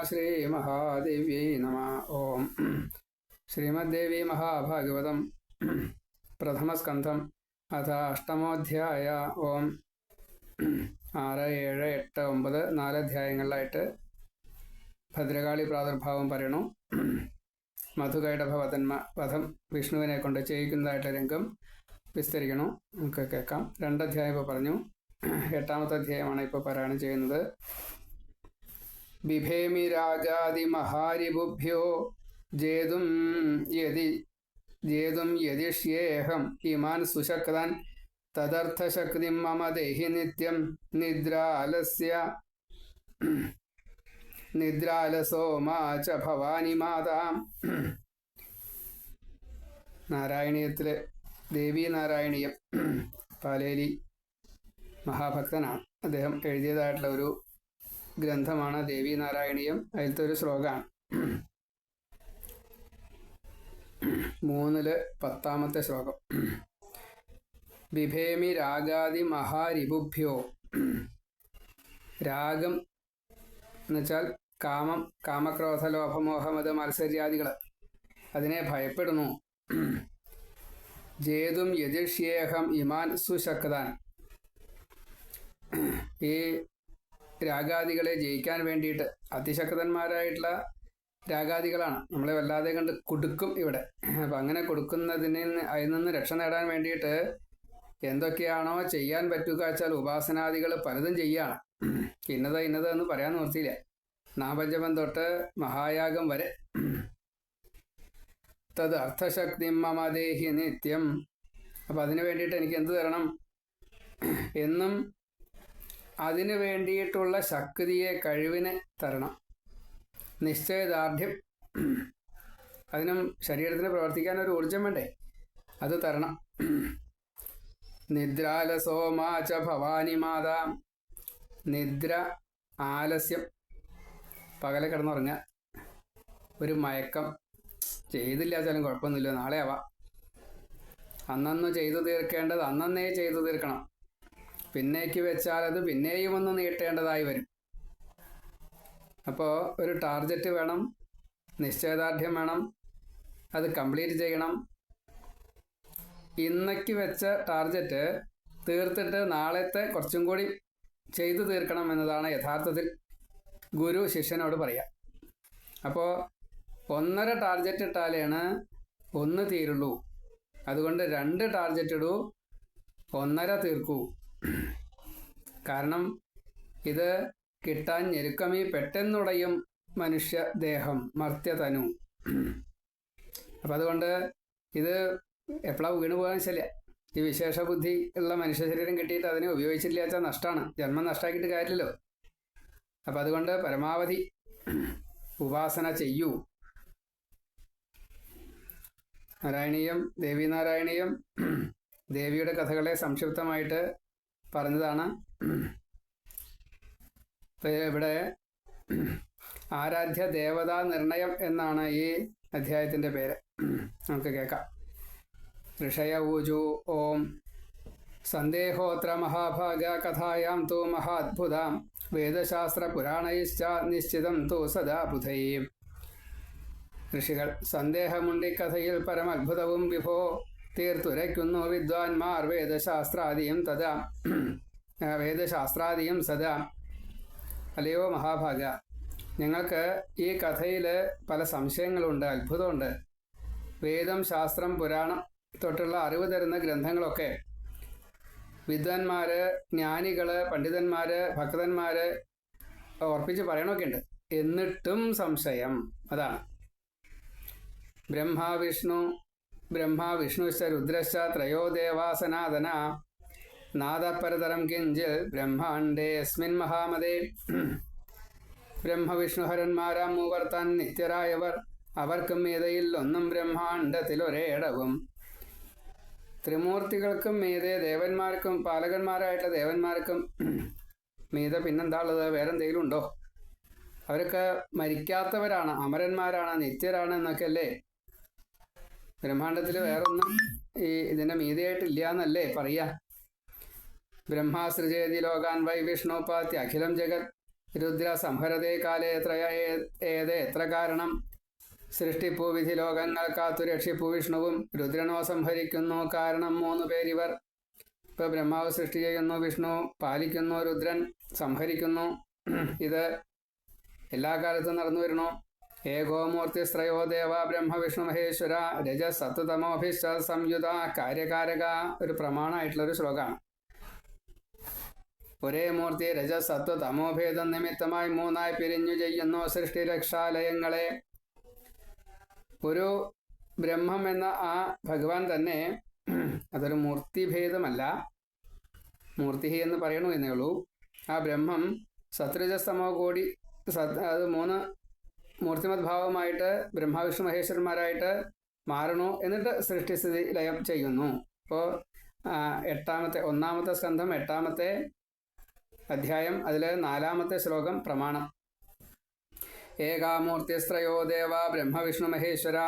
ശ്രീമഹാദേവ്യൈ നമഃ. ഓം ശ്രീമദ്ദേവി മഹാഭാഗവതം പ്രഥമസ്കന്ധം അഥ അഷ്ടമോധ്യായ. ഓം 6, 7, 8, 9 4 അധ്യായങ്ങളിലായിട്ട് ഭദ്രകാളി പ്രാദുർഭാവം പറയണു. വധം വിഷ്ണുവിനെ കൊണ്ട് ചെയ്യിക്കുന്നതായിട്ടുള്ള രംഗം വിസ്തരിക്കണു. നമുക്ക് കേൾക്കാം. 2 അധ്യായം ഇപ്പോൾ പറഞ്ഞു. 8ാമത്തെ അധ്യായമാണ് ഇപ്പോൾ പാരായണം ചെയ്യുന്നത്. ബിഭേമി രാഗാദിമഹാരിബുഭ്യോ ജേതും യദിഷ്യേഹം ഇമാൻ സുശക്താൻ തദർത്ഥശക്തിം മമ ദേഹി നിത്യം നിദ്രാലസോ മാച ഭവാനി മാതാം. നാരായണീയത്തിലെ ദേവീ നാരായണീയം പാലേലി മഹാഭക്തനാണ്. അദ്ദേഹം എഴുതിയതായിട്ടുള്ള ഒരു ഗ്രന്ഥമാണ് ദേവീ നാരായണീയം. അതിലത്തെ ഒരു ശ്ലോകമാണ് 3 10ാമത്തെ ശ്ലോകം. ബിഭേമി രാഗാദി മഹാരിബുഭ്യോ. രാഗം എന്നുവെച്ചാൽ കാമം, കാമക്രോധ ലോഭമോഹമത് മത്സര്യാദികൾ, അതിനെ ഭയപ്പെടുന്നു. ജേതും യദിഷ്യേഹം ഇമാൻ സുശക്താൻ. ഈ രാഗാദികളെ ജയിക്കാൻ വേണ്ടിയിട്ട് അതിശക്തന്മാരായിട്ടുള്ള രാഗാദികളാണ്. നമ്മളെ വല്ലാതെ കണ്ട് കൊടുക്കും ഇവിടെ. അപ്പം അങ്ങനെ അതിൽ നിന്ന് രക്ഷ നേടാൻ വേണ്ടിയിട്ട് എന്തൊക്കെയാണോ ചെയ്യാൻ പറ്റുക വെച്ചാൽ ഉപാസനാദികൾ പലതും ചെയ്യാണ്. ഇന്നത് എന്ന് പറയാൻ നിർത്തിയില്ല. നാപഞ്ചമം തൊട്ട് മഹായാഗം വരെ. തത് അർത്ഥശക്തി മമ ദേഹി നിത്യം. അപ്പം അതിനു വേണ്ടിയിട്ട് എനിക്ക് എന്ത് തരണം? എന്നും അതിനു വേണ്ടിയിട്ടുള്ള ശക്തിയെ, കഴിവിനെ തരണം. നിശ്ചയദാർഢ്യം, അതിനും ശരീരത്തിന് പ്രവർത്തിക്കാൻ ഒരു ഊർജം വേണ്ടേ, അത് തരണം. നിദ്രാലസോമാച ഭവാനി മാതാം. നിദ്ര, ആലസ്യം, പകലെ കിടന്നുറങ്ങുക, ഒരു മയക്കം, ചെയ്തില്ല വെച്ചാലും കുഴപ്പമൊന്നുമില്ല, നാളെ ആവാം. അന്നന്ന് ചെയ്തു തീർക്കേണ്ടത് അന്നന്നേ ചെയ്തു തീർക്കണം. പിന്നേക്ക് വെച്ചാൽ അത് പിന്നെയും ഒന്ന് നീട്ടേണ്ടതായി വരും. അപ്പോൾ ഒരു ടാർഗറ്റ് വേണം, നിശ്ചയദാർഢ്യം വേണം, അത് കംപ്ലീറ്റ് ചെയ്യണം. ഇന്നേക്ക് വെച്ച ടാർഗറ്റ് തീർത്തിട്ട് നാളത്തെ കുറച്ചും കൂടി ചെയ്തു തീർക്കണം എന്നതാണ് യഥാർത്ഥത്തിൽ ഗുരു ശിഷ്യനോട് പറയുക. അപ്പോൾ 1.5 ടാർഗറ്റ് ഇട്ടാലാണ് 1 തീരുള്ളൂ. അതുകൊണ്ട് 2 ടാർഗറ്റ് ഇടൂ, 1.5 തീർക്കൂ. കാരണം ഇത് കിട്ടാൻ ഞെരുക്കമീ പെട്ടെന്നുടയും മനുഷ്യദേഹം, മർത്യതനു. അപ്പം അതുകൊണ്ട് ഇത് എപ്പോഴാണ് വീണു പോകാൻ ശല്യ. ഈ വിശേഷ ബുദ്ധി ഉള്ള മനുഷ്യ ശരീരം കിട്ടിയിട്ട് അതിനെ ഉപയോഗിച്ചില്ല വെച്ചാൽ നഷ്ടമാണ്. ജന്മം നഷ്ടമാക്കിയിട്ട് കാര്യമില്ലല്ലോ. അപ്പം അതുകൊണ്ട് പരമാവധി ഉപാസന ചെയ്യൂ. നാരായണീയം, ദേവീ നാരായണീയം ദേവിയുടെ കഥകളെ സംക്ഷിപ്തമായിട്ട് പറഞ്ഞതാണ്. ഇവിടെ ആരാധ്യ ദേവതാ നിർണയം എന്നാണ് ഈ അധ്യായത്തിൻ്റെ പേര്. നമുക്ക് കേൾക്കാം. ഋഷയ ഊജു. ഓം സന്ദേഹോത്ര മഹാഭാഗ കഥായാം തു മഹാത്ഭുതാം വേദശാസ്ത്ര പുരാണൈശ്ച നിശ്ചിതം തു സദാ ബുധൈ. ഋഷികൾ സന്ദേഹമുണ്ടിക്കഥയിൽ പരമത്ഭുതവും വിഭോ തീർത്തുരയ്ക്കുന്നു വിദ്വാൻമാർ വേദശാസ്ത്രാദിയും സദാ. അല്ലയോ മഹാഭാഗ, ഞങ്ങൾക്ക് ഈ കഥയിൽ പല സംശയങ്ങളുണ്ട്, അത്ഭുതമുണ്ട്. വേദം, ശാസ്ത്രം, പുരാണം തൊട്ടുള്ള അറിവ് തരുന്ന ഗ്രന്ഥങ്ങളൊക്കെ വിദ്വാൻമാർ, ജ്ഞാനികൾ, പണ്ഡിതന്മാർ, ഭക്തന്മാർ ഉറപ്പിച്ച് പറയണമൊക്കെ ഉണ്ട്. എന്നിട്ടും സംശയം. അതാണ് ബ്രഹ്മ വിഷ്ണുശ്ച രുദ്രശ്ച ത്രയോ ദേവാ സനാതന നാദപരതരം കിഞ്ചിൽ ബ്രഹ്മാണ്ടേസ്മിൻ മഹാമതേ. ബ്രഹ്മവിഷ്ണുഹരന്മാരാം മൂവർത്താൻ നിത്യരായവർ, അവർക്കും മീതയിൽ ഒന്നും ബ്രഹ്മാണ്ടത്തിലൊരേടവും. ത്രിമൂർത്തികൾക്കും മീതെ ദേവന്മാർക്കും, പാലകന്മാരായിട്ടുള്ള ദേവന്മാർക്കും മീതെ പിന്നെന്താ ഉള്ളത്? വേറെന്തെങ്കിലും ഉണ്ടോ? അവരൊക്കെ മരിക്കാത്തവരാണ്, അമരന്മാരാണ്, നിത്യരാണ് എന്നൊക്കെ അല്ലേ. ബ്രഹ്മാണ്ടത്തിൽ വേറൊന്നും ഇതിൻ്റെ മീതെയായിട്ടില്ല എന്നല്ലേ പറയാ. ബ്രഹ്മാസൃജേതി ലോകാൻ വൈ വിഷ്ണോപാത്യ അഖിലം ജഗത്. രുദ്ര സംഹരതേ കാലേ എത്ര കാരണം സൃഷ്ടിപ്പു വിധി ലോകങ്ങൾ കാത്തു രക്ഷിപ്പു വിഷ്ണുവും രുദ്രനോ സംഹരിക്കുന്നു കാരണം 3 പേരിവർ. ഇപ്പൊ ബ്രഹ്മാവ് സൃഷ്ടി ചെയ്യുന്നു, വിഷ്ണു പാലിക്കുന്നു, രുദ്രൻ സംഹരിക്കുന്നു. ഇത് എല്ലാ കാലത്തും നടന്നു വരുന്നു. ഏകോമൂർത്തിസ്ത്രയോ ദേവ ബ്രഹ്മ വിഷ്ണു മഹേശ്വര രജ സത്വതമോഭിശ്ച സംയുത കാര്യകാരക. ഒരു പ്രമാണമായിട്ടുള്ളൊരു ശ്ലോകമാണ്. ഒരേ മൂർത്തി രജ സത്വ തമോഭേദം നിമിത്തമായി 3ആയി പിരിഞ്ഞു ചെയ്യുന്നു സൃഷ്ടി രക്ഷാലയങ്ങളെ. ഒരു ബ്രഹ്മം എന്ന ആ ഭഗവാൻ തന്നെ അതൊരു മൂർത്തിഭേദമല്ല, മൂർത്തി എന്ന് പറയണു എന്നേ ഉള്ളൂ. ആ ബ്രഹ്മം സത്വരജസ്തമോ കൂടി അത് 3 മൂർത്തിമത് ഭാവമായിട്ട് ബ്രഹ്മാവിഷ്ണു മഹേശ്വരന്മാരായിട്ട് മാറണു. എന്നിട്ട് സൃഷ്ടിസ്ഥിതി ലയം ചെയ്യുന്നു. ഇപ്പോൾ 1-ാമത്തെ സ്കന്ധം 8-ാമത്തെ അധ്യായം അതിൽ 4-ാമത്തെ ശ്ലോകം പ്രമാണം. ഏകാമൂർത്തിസ്ത്രയോ ദേവ ബ്രഹ്മവിഷ്ണു മഹേശ്വര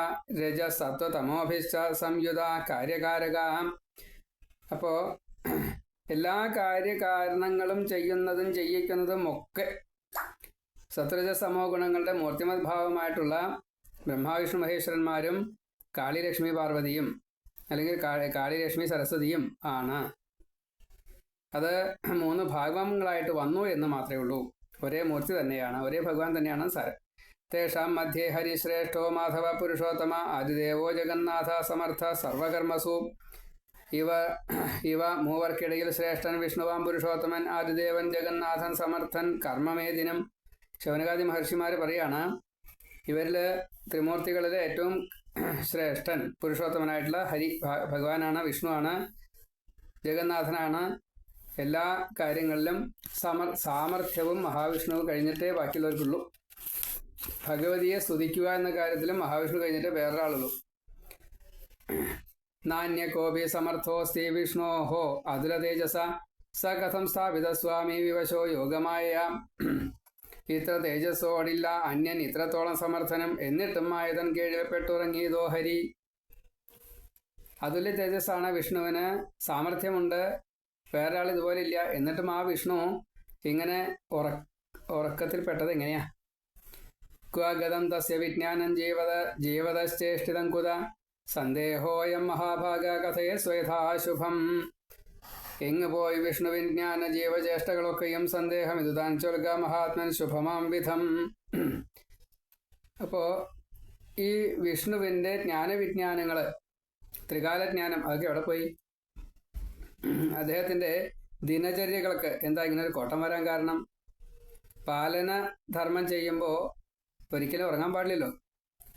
രജ സത്വ തമോഭിശ്ച സംയുത കാര്യകാരക. അപ്പോൾ എല്ലാ കാര്യകാരണങ്ങളും ചെയ്യുന്നതും ചെയ്യിക്കുന്നതും ഒക്കെ സത്വരജസമോ ഗുണങ്ങളുടെ മൂർത്തിമത് ഭാവമായിട്ടുള്ള ബ്രഹ്മാവിഷ്ണു മഹേശ്വരന്മാരും കാളിലക്ഷ്മി പാർവതിയും അല്ലെങ്കിൽ കാളിലക്ഷ്മി സരസ്വതിയും ആണ്. അത് 3 ഭാഗങ്ങളായിട്ട് വന്നു എന്ന് മാത്രമേ ഉള്ളൂ. ഒരേ മൂർത്തി തന്നെയാണ്, ഒരേ ഭഗവാൻ തന്നെയാണ് സാരം. തേഷാം മധ്യേ ഹരിശ്രേഷ്ഠോ മാധവ പുരുഷോത്തമ ആദിദേവോ ജഗന്നാഥ സമർത്ഥ സർവകർമ്മസു. ഇവ മൂവർക്കിടയിൽ ശ്രേഷ്ഠൻ വിഷ്ണുവാൻ പുരുഷോത്തമൻ ആദിദേവൻ ജഗന്നാഥൻ സമർത്ഥൻ കർമ്മമേദിനം. ശൗനകാദി മഹർഷിമാർ പറയാണ്, ഇവരിൽ ത്രിമൂർത്തികളിൽ ഏറ്റവും ശ്രേഷ്ഠൻ പുരുഷോത്തമനായിട്ടുള്ള ഹരി ഭഗവാനാണ്, വിഷ്ണുവാണ്, ജഗന്നാഥനാണ്. എല്ലാ കാര്യങ്ങളിലും സാമർഥ്യവും മഹാവിഷ്ണു കഴിഞ്ഞിട്ടേ ബാക്കിയുള്ളവർക്കുള്ളൂ. ഭഗവതിയെ സ്തുതിക്കുക എന്ന കാര്യത്തിലും മഹാവിഷ്ണു കഴിഞ്ഞിട്ടേ വേറൊരാളുള്ളൂ. നാന്യ കോപി സമർത്ഥോസ്തി വിഷ്ണോഹോ അതുല തേജസ സ കഥം സ്ഥാപിത സ്വാമി വിവശോ യോഗമായ. ഇത്ര തേജസ്സോടില്ല അന്യൻ ഇത്രത്തോളം സമർത്ഥനം, എന്നിട്ടും ആയതൻ കീഴിൽപ്പെട്ടുറങ്ങിയതോ ഹരി. അതുല്യ തേജസ്സാണ് വിഷ്ണുവിന്, സാമർഥ്യമുണ്ട്, വേറൊരാൾ ഇതുപോലെ ഇല്ല. എന്നിട്ടും ആ വിഷ്ണു ഇങ്ങനെ ഉറക്കത്തിൽപ്പെട്ടത് എങ്ങനെയാ? ക്വഗതം തസ്യ വിജ്ഞാനം ജീവതശ്ചേഷ്ടിതം കുത സന്ദേഹോയം മഹാഭാഗ കഥയെ സ്വയഥാശുഭം. എങ്ങ് പോയി വിഷ്ണുവിൻ ജ്ഞാന ജീവചേഷ്ടകളൊക്കെയും സന്ദേഹം ഇത് താൻ ചൊൽക മഹാത്മൻ ശുഭമാം വിധം. അപ്പോൾ ഈ വിഷ്ണുവിൻ്റെ ജ്ഞാനവിജ്ഞാനങ്ങൾ, ത്രികാലജ്ഞാനം, അതൊക്കെ എവിടെ പോയി? അദ്ദേഹത്തിൻ്റെ ദിനചര്യകൾക്ക് എന്താ ഇങ്ങനെ ഒരു കോട്ടം വരാൻ കാരണം? പാലന ധർമ്മം ചെയ്യുമ്പോൾ ഒരിക്കലും ഉറങ്ങാൻ പാടില്ലല്ലോ.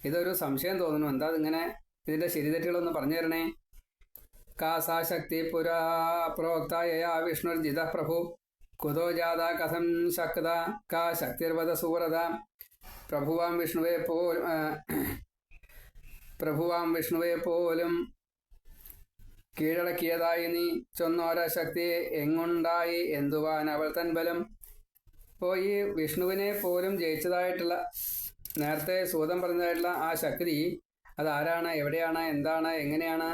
ഇതൊരു സംശയം തോന്നുന്നു. എന്താ ഇതിങ്ങനെ? ഇതിൻ്റെ ശരിതെറ്റുകളൊന്ന് പറഞ്ഞു തരണേ. കാസാ ശക്തി പുരാ പ്രോക്തയയാ വിഷ്ണുർജിത പ്രഭു കുതോ ജാത കഥം ശക്ത കാ ശക്തിർവത സൂരത. പ്രഭുവാം വിഷ്ണുവെ പോലും കീഴടക്കിയതായി നീ ചൊന്നോര ശക്തി എങ്ങുണ്ടായി എന്തുവാൻ അവൾ തൻ ബലം. അപ്പോൾ ഈ വിഷ്ണുവിനെ പോലും ജയിച്ചതായിട്ടുള്ള, നേരത്തെ സൂതം പറഞ്ഞതായിട്ടുള്ള ആ ശക്തി അതാരാണ്, എവിടെയാണ്, എന്താണ്, എങ്ങനെയാണ്,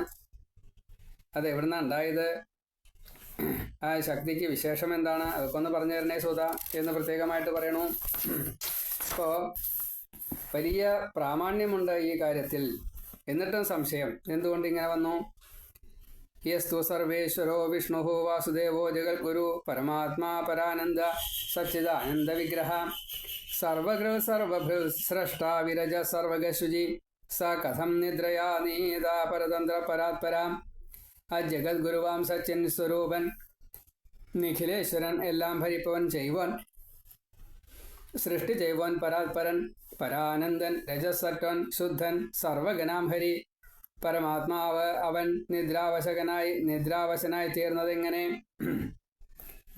അത് എവിടുന്നാണ് ഉണ്ടായത്, ആ ശക്തിക്ക് വിശേഷം എന്താണ്, അതൊക്കെ ഒന്ന് പറഞ്ഞു തരണേ സൂത എന്ന് പ്രത്യേകമായിട്ട് പറയണു. അപ്പോൾ വലിയ പ്രാമാണ്യമുണ്ട് ഈ കാര്യത്തിൽ, എന്നിട്ടും സംശയം എന്തുകൊണ്ട് ഇങ്ങനെ വന്നു? യസ്തു സർവേശ്വരോ വിഷ്ണു വാസുദേവോ ജഗദ്ഗുരു പരമാത്മാ പരാനന്ദ സച്ചിദാനന്ദ വിഗ്രഹ സർവഗൃഹ സർവഭൃ സ്രഷ്ട വിരജ സർവഗശുചി സ കഥം നിദ്രയാ നീത പരതന്ത്ര പരാത്പരാം. ആ ജഗദ്ഗുരുവാം സച്ചിൻ സ്വരൂപൻ നിഖിലേശ്വരൻ എല്ലാം ഭരിപ്പവൻ ചെയ്യുവാൻ സൃഷ്ടി ചെയ്യുവാൻ പരാത്പരൻ പരാനന്ദൻ രജസത്വൻ ശുദ്ധൻ സർവഗനാം ഹരി പരമാത്മാവ് അവൻ നിദ്രാവശനായി തീർന്നതെങ്ങനെ?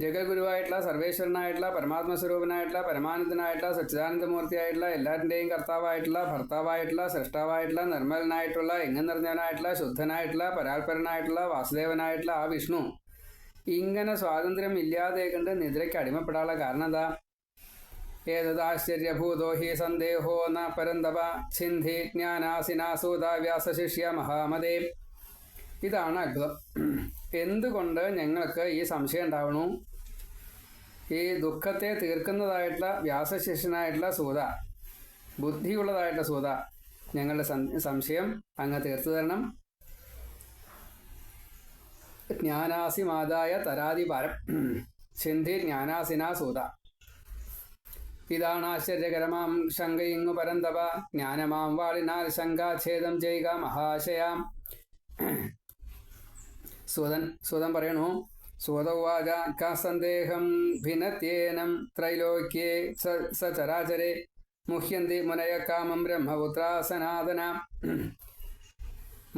ജഗദ്ഗുരുവായിട്ടുള്ള സർവേശ്വരനായിട്ടുള്ള പരമാത്മസ്വരൂപനായിട്ടുള്ള പരമാനന്ദനായിട്ടുള്ള സച്ചിദാനന്ദമൂർത്തിയായിട്ടുള്ള എല്ലാവരുടെയും കർത്താവായിട്ടുള്ള ഭർത്താവായിട്ടുള്ള സൃഷ്ടാവായിട്ടുള്ള നിർമ്മലനായിട്ടുള്ള എങ്ങും നിറഞ്ഞവനായിട്ടുള്ള ശുദ്ധനായിട്ടുള്ള പരാൽപരനായിട്ടുള്ള വാസുദേവനായിട്ടുള്ള ആ വിഷ്ണു ഇങ്ങനെ സ്വാതന്ത്ര്യം ഇല്ലാതെ കണ്ട് നിദ്രയ്ക്ക് അടിമപ്പെടാനുള്ള കാരണം എന്താ? ഏതദാശ്ചര്യഭൂതോ ഹി സന്ദേഹോ ന പരന്തപ സിന്ധി ജ്ഞാനാസിനാസൂത വ്യാസശിഷ്യ മഹാമതേ. ഇതാണ് അത്ഭുതം. എന്തുകൊണ്ട് ഞങ്ങൾക്ക് ഈ സംശയം ഉണ്ടാവണു? ഈ ദുഃഖത്തെ തീർക്കുന്നതായിട്ടുള്ള വ്യാസശിഷ്യനായിട്ടുള്ള സൂത, ബുദ്ധിയുള്ളതായിട്ടുള്ള സൂത, ഞങ്ങളുടെ സംശയം അങ്ങ് തീർത്തു തരണം. ജ്ഞാനാസി മാതായ തരാതിപാരം സിന്ധി ജ്ഞാനാസിനാ സൂത. ഇതാണ് ആശ്ചര്യകരമാം ശങ്കയിങ്ങു പരന്തപ, ജ്ഞാനമാം വാളിനാൽ ശങ്കാഛേദം ചെയ്യുക മഹാശയാം. സൂതൻ പറയണു, സൂതവാച കസന്ദേഹം ഭിന്നത്യേനം ത്രൈലോക്യേ സചരാചരേ മുഹ്യന്തി മുനയ കാമം ബ്രഹ്മപുത്ര സനാതന.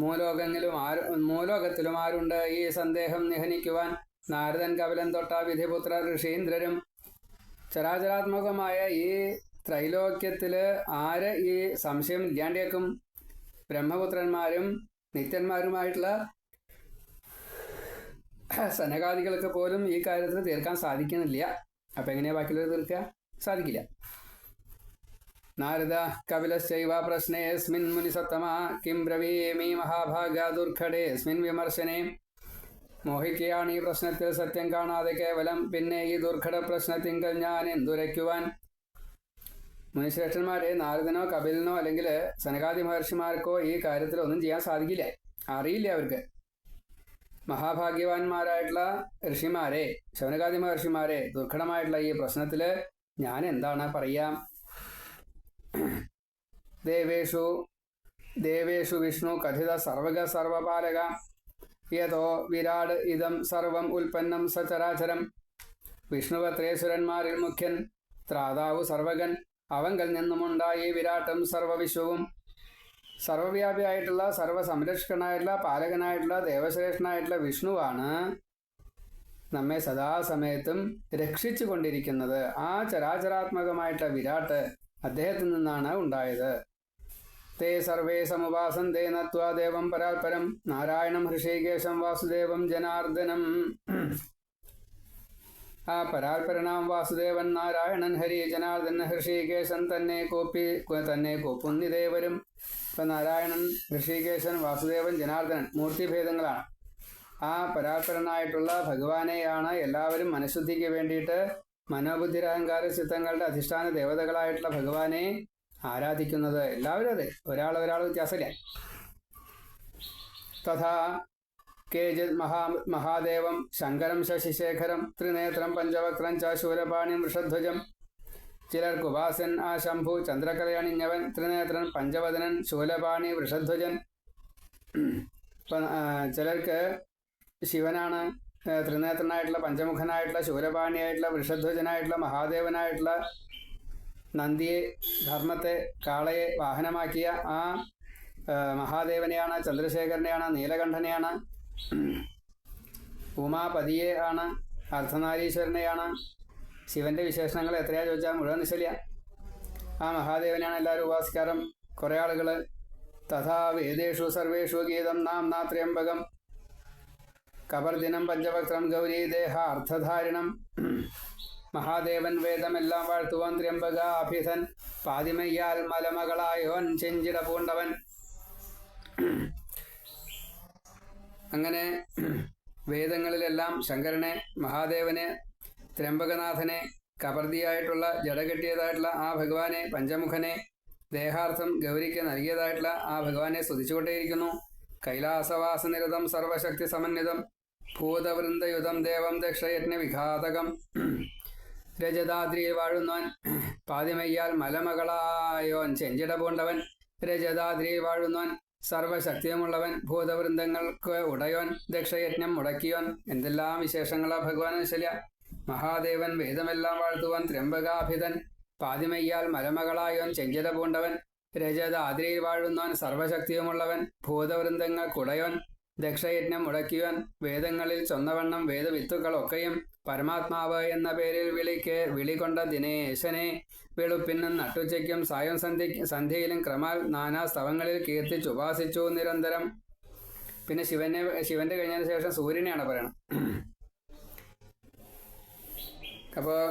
മൂലോകത്തിലും ആരുണ്ട് ഈ സന്ദേഹം നിഹനിക്കുവാൻ? നാരദൻ, കപിലൻ തൊട്ട വിധിപുത്ര ഋഷീന്ദ്രരും. ചരാചരാത്മകമായ ഈ ത്രൈലോക്യത്തില് ആര് ഈ സംശയം ഇല്ലാണ്ടേക്കും? ബ്രഹ്മപുത്രന്മാരും നിത്യന്മാരുമായിട്ടുള്ള സനകാദികൾക്ക് പോലും ഈ കാര്യത്തിൽ തീർക്കാൻ സാധിക്കുന്നില്ല. അപ്പം എങ്ങനെയാ ബാക്കിയുള്ളത് തീർക്കുക? സാധിക്കില്ല. നാരദ കപിലശ്ചൈവ പ്രശ്നേസ്മിൻ മുനിസത്തമ കിം ബ്രവീമി മഹാഭാഗ ദുർഘടേസ്മിൻ വിമർശനേ. മോഹിക്കുകയാണ് ഈ പ്രശ്നത്തിൽ സത്യം കാണാതെ കേവലം. പിന്നെ ഈ ദുർഘട പ്രശ്നത്തിങ്കൽ ഞാൻ എന്തുരയ്ക്കുവാൻ? മുനിശ്രേഷ്ഠന്മാരെ നാരദനോ കപിലനോ അല്ലെങ്കിൽ സനകാദി മഹർഷിമാർക്കോ ഈ കാര്യത്തിൽ ഒന്നും ചെയ്യാൻ സാധിക്കില്ല, അറിയില്ല അവർക്ക്. മഹാഭാഗ്യവാന്മാരായിട്ടുള്ള ഋഷിമാരെ, ശൗനകാദി മഹർഷിമാരെ, ദുർഘടമായിട്ടുള്ള ഈ പ്രശ്നത്തിൽ ഞാൻ എന്താണ് പറയാം? ദേവേഷു വിഷ്ണു കഥിത സർവക സർവപാലക യതോ വിരാട് ഇതം സർവം ഉൽപ്പന്നം സചരാചരം. വിഷ്ണുവത്രേശ്വരന്മാരിൽ മുഖ്യൻ, ത്രാതാവു സർവകൻ, അവങ്കൽ നിന്നുമുണ്ടായി വിരാട്ടും സർവവിശ്വവും. സർവവ്യാപിയായിട്ടുള്ള സർവസംരക്ഷകനായിട്ടുള്ള പാലകനായിട്ടുള്ള ദേവശ്രേഷ്ഠനായിട്ടുള്ള വിഷ്ണുവാണ് നമ്മെ സദാസമയത്തും രക്ഷിച്ചു കൊണ്ടിരിക്കുന്നത്. ആ ചരാചരാത്മകമായിട്ടുള്ള വിരാട്ട് അദ്ദേഹത്തിൽ നിന്നാണ് ഉണ്ടായത്. തേ സർവേ സമുപാസന്തേ നത്വാ ദേവം പരാൽപരം നാരായണം ഹൃഷീകേശം വാസുദേവം ജനാർദ്ദനം. ആ പരാൽപരനാം വാസുദേവൻ നാരായണൻ ഹരി ജനാർദ്ദൻ ഹൃഷീകേശൻ തന്നെ കോപ്പുന്നിദേവരും. ഇപ്പം നാരായണൻ, ഹൃഷീകേശൻ, വാസുദേവൻ, ജനാർദ്ദനൻ മൂർത്തിഭേദങ്ങളാണ്. ആ പരാൽപരനായിട്ടുള്ള ഭഗവാനെയാണ് എല്ലാവരും മനഃശുദ്ധിക്ക് വേണ്ടിയിട്ട് മനോബുദ്ധിരഹങ്കാര ചിത്തങ്ങളുടെ അധിഷ്ഠാന ദേവതകളായിട്ടുള്ള ഭഗവാനെ ആരാധിക്കുന്നത്. എല്ലാവരും അതെ, ഒരാൾ വ്യത്യാസമില്ല. തഥാ കേജിത് മഹാദേവം ശങ്കരം ശശിശേഖരം ത്രിനേത്രം പഞ്ചവക്രം ച ശൂലപാണിം വൃഷധ്വജം. ചിലർക്ക് ഉപാസൻ ആ ശംഭു ചന്ദ്രകലയണിഞ്ഞവൻ ത്രിനേത്രൻ പഞ്ചവദനൻ ശൂലപാണി വൃഷധ്വജൻ. ചിലർക്ക് ശിവനാണ് ത്രിനേത്രനായിട്ടുള്ള പഞ്ചമുഖനായിട്ടുള്ള ശൂലപാണിയായിട്ടുള്ള വൃഷധ്വജനായിട്ടുള്ള മഹാദേവനായിട്ടുള്ള നന്ദിയെ, ധർമ്മത്തെ, കാളയെ വാഹനമാക്കിയ ആ മഹാദേവനെയാണ്, ചന്ദ്രശേഖരനെയാണ്, നീലകണ്ഠനെയാണ്, ഉമാപതിയെ ആണ്, അർദ്ധനാരീശ്വരനെയാണ്. ശിവന്റെ വിശേഷണങ്ങൾ എത്രയാ ചോദിച്ചാൽ മുഴുവൻ നിശ്ചല. ആ മഹാദേവനെയാണ് എല്ലാവരും ഉപാസിക്കാരം കുറേ ആളുകൾ. തഥാ വേദേഷു സർവേഷു ഗീതം നാം നാത്രയംബകം കബർദിനം പഞ്ചവക്രം ഗൗരീ ദേഹ അർത്ഥധാരിണം. മഹാദേവൻ വേദമെല്ലാം വാഴ്ത്തുവാൻ ത്രയംബക അഭിധൻ പാതിമയ്യാൽ മലമകളായോൻ ചെഞ്ചിട പൂണ്ടവൻ. അങ്ങനെ വേദങ്ങളിലെല്ലാം ശങ്കരനെ, മഹാദേവനെ, ത്രയംബകനാഥനെ, കബർദിയായിട്ടുള്ള ജടകെട്ടിയതായിട്ടുള്ള ആ ഭഗവാനെ, പഞ്ചമുഖനെ, ദേഹാർത്ഥം ഗൗരിക്ക് നൽകിയതായിട്ടുള്ള ആ ഭഗവാനെ സ്തുതിച്ചുകൊണ്ടേയിരിക്കുന്നു. കൈലാസവാസനിരതം സർവശക്തി സമന്വിതം ഭൂതവൃന്ദയുധം ദേവം ദക്ഷയജ്ഞ വിഘാതകം. രജതാദ്രിയിൽ വാഴുന്നവൻ പാതിമയ്യാൽ മലമകളായോൻ ചെഞ്ചിട പൂണ്ടവൻ. രജതാദ്രിയിൽ വാഴുന്നവൻ സർവശക്തിയുമുള്ളവൻ ഭൂതവൃന്ദങ്ങൾക്ക് ഉടയോൻ ദക്ഷയജ്ഞം മുടക്കിയോൻ. എന്തെല്ലാം വിശേഷങ്ങളാ ഭഗവാൻ ശല്യ. മഹാദേവൻ വേദമെല്ലാം വാഴ്ത്തുവാൻ ത്രയംബകാഭിതൻ പാതിമയ്യാൽ മലമകളായോൻ ചെഞ്ചിട പൂണ്ടവൻ. രജതാദ്രിയിൽ വാഴുന്നവൻ സർവശക്തിയുമുള്ളവൻ ഭൂതവൃന്ദങ്ങൾക്കുടയോൻ ദക്ഷയജ്ഞം മുടക്കിയോൻ. വേദങ്ങളിൽ ചൊന്നവണ്ണം വേദവിത്തുക്കളൊക്കെയും പരമാത്മാവ് എന്ന പേരിൽ വിളികൊണ്ട ദിനേശനെ വെളുപ്പിന്നും നട്ടുച്ചയ്ക്കും സായം സന്ധ്യയിലും ക്രമാൽ നാനാ സ്തവങ്ങളിൽ കീർത്തിച്ചുപാസിച്ചു നിരന്തരം. പിന്നെ ശിവന്റെ കഴിഞ്ഞതിന് ശേഷം സൂര്യനെയാണ് പറയണം. അപ്പോൾ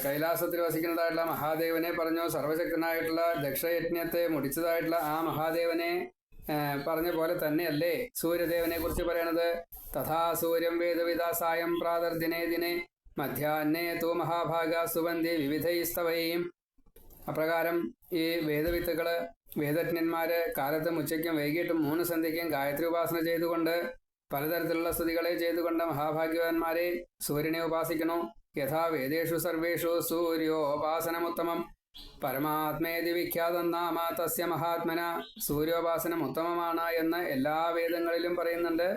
കൈലാസത്തിൽ വസിക്കുന്നതായിട്ടുള്ള മഹാദേവനെ പറഞ്ഞു. സർവശക്തനായിട്ടുള്ള ദക്ഷയജ്ഞത്തെ മുടിച്ചതായിട്ടുള്ള ആ മഹാദേവനെ പറഞ്ഞ പോലെ തന്നെയല്ലേ സൂര്യദേവനെ കുറിച്ച് പറയണത്. തഥാ സൂര്യം വേദവിദാസായം പ്രാതർദിനേ ദിനേ മധ്യാഹ്നേ തു മഹാഭാഗ സുവന്തി വിവിധൈസ്തവൈം. അപ്രകാരം ഈ വേദവിത്തുകള് വേദജ്ഞന്മാര് കാലത്തും ഉച്ചയ്ക്കും വൈകിട്ടും 3 സന്ധ്യയ്ക്കും ഗായത്രി ഉപാസന ചെയ്തുകൊണ്ട് പലതരത്തിലുള്ള സ്തുതികളെ ചെയ്തുകൊണ്ട് മഹാഭാഗ്യവാന്മാരെ സൂര്യനെ ഉപാസിക്കണു. യഥാ വേദേഷു സർവേഷു സൂര്യോപാസനമുത്തമം പരമാത്മേതി വിഖ്യാതം നാമ തസ്യ മഹാത്മന. സൂര്യോപാസനം ഉത്തമമാണ് എന്ന് എല്ലാ വേദങ്ങളിലും പറയുന്നുണ്ട്.